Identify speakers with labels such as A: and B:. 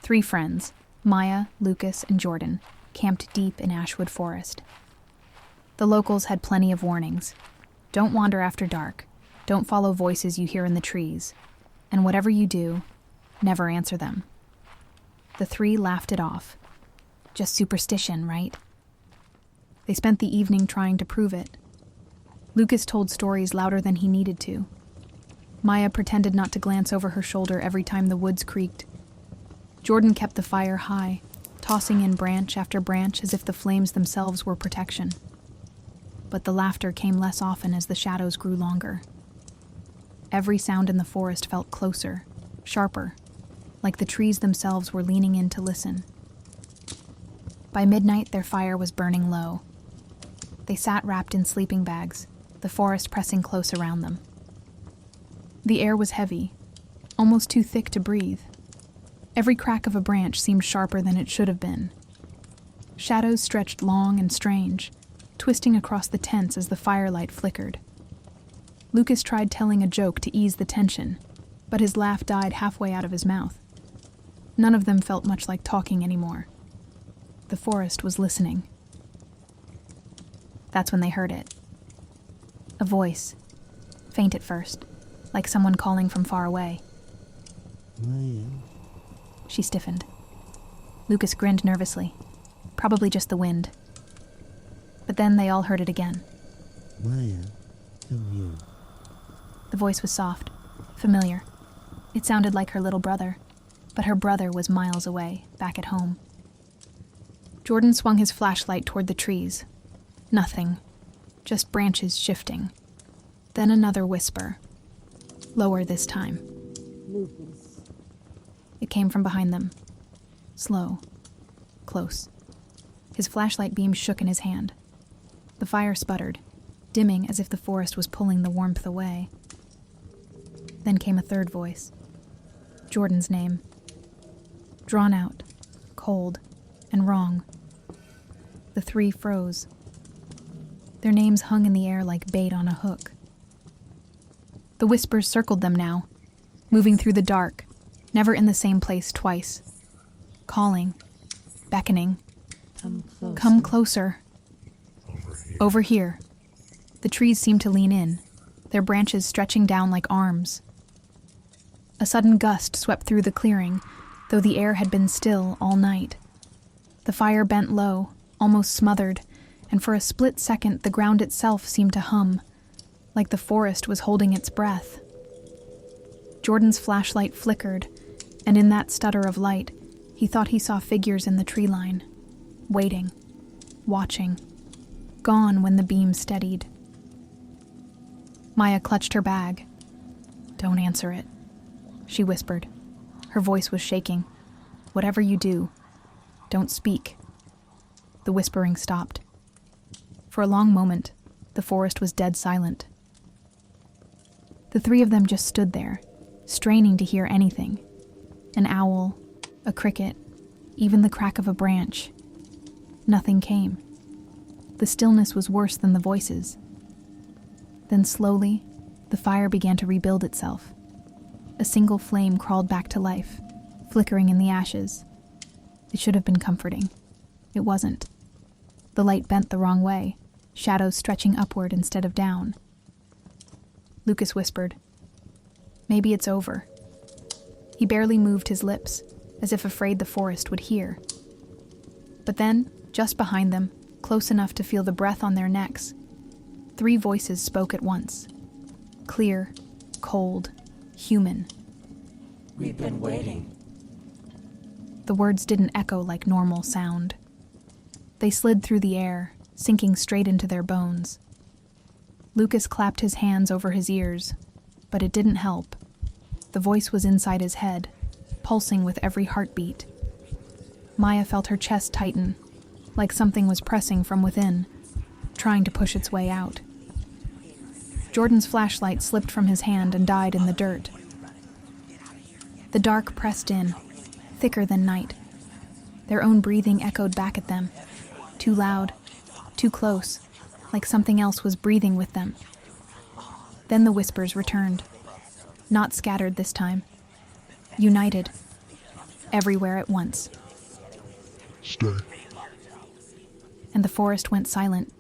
A: Three friends, Maya, Lucas, and Jordan, camped deep in Ashwood Forest. The locals had plenty of warnings. Don't wander after dark. Don't follow voices you hear in the trees. And whatever you do, never answer them. The three laughed it off. Just superstition, right? They spent the evening trying to prove it. Lucas told stories louder than he needed to. Maya pretended not to glance over her shoulder every time the woods creaked. Jordan kept the fire high, tossing in branch after branch as if the flames themselves were protection. But the laughter came less often as the shadows grew longer. Every sound in the forest felt closer, sharper, like the trees themselves were leaning in to listen. By midnight, their fire was burning low. They sat wrapped in sleeping bags, the forest pressing close around them. The air was heavy, almost too thick to breathe. Every crack of a branch seemed sharper than it should have been. Shadows stretched long and strange, twisting across the tents as the firelight flickered. Lucas tried telling a joke to ease the tension, but his laugh died halfway out of his mouth. None of them felt much like talking anymore. The forest was listening. That's when they heard it. A voice, faint at first, like someone calling from far away.
B: Maya.
A: She stiffened. Lucas grinned nervously. Probably just the wind. But then they all heard it again.
B: Maya, come here.
A: The voice was soft, familiar. It sounded like her little brother, but her brother was miles away, back at home. Jordan swung his flashlight toward the trees. Nothing. Just branches shifting. Then another whisper. Lower this time.
B: Lucas.
A: It came from behind them. Slow. Close. His flashlight beam shook in his hand. The fire sputtered, dimming as if the forest was pulling the warmth away. Then came a third voice. Jordan's name. Drawn out, cold, and wrong. The three froze. Their names hung in the air like bait on a hook. The whispers circled them now, moving through the dark, never in the same place twice. Calling, beckoning. Come closer. Over here. The trees seemed to lean in, their branches stretching down like arms. A sudden gust swept through the clearing, though the air had been still all night. The fire bent low, almost smothered, and for a split second the ground itself seemed to hum, like the forest was holding its breath. Jordan's flashlight flickered, and in that stutter of light, he thought he saw figures in the tree line, waiting, watching, gone when the beam steadied. Maya clutched her bag. Don't answer it, she whispered. Her voice was shaking. Whatever you do, don't speak. The whispering stopped. For a long moment, the forest was dead silent. The three of them just stood there, straining to hear anything. An owl, a cricket, even the crack of a branch. Nothing came. The stillness was worse than the voices. Then slowly, the fire began to rebuild itself. A single flame crawled back to life, flickering in the ashes. It should have been comforting. It wasn't. The light bent the wrong way, shadows stretching upward instead of down. Lucas whispered, "Maybe it's over." He barely moved his lips, as if afraid the forest would hear. But then, just behind them, close enough to feel the breath on their necks, three voices spoke at once. Clear, cold, human.
C: We've been waiting.
A: The words didn't echo like normal sound. They slid through the air, sinking straight into their bones. Lucas clapped his hands over his ears, but it didn't help. The voice was inside his head, pulsing with every heartbeat. Maya felt her chest tighten, like something was pressing from within, trying to push its way out. Jordan's flashlight slipped from his hand and died in the dirt. The dark pressed in, thicker than night. Their own breathing echoed back at them, too loud, too close, like something else was breathing with them. Then the whispers returned, not scattered this time, united. everywhere at once,
D: Stay.
A: and the forest went silent,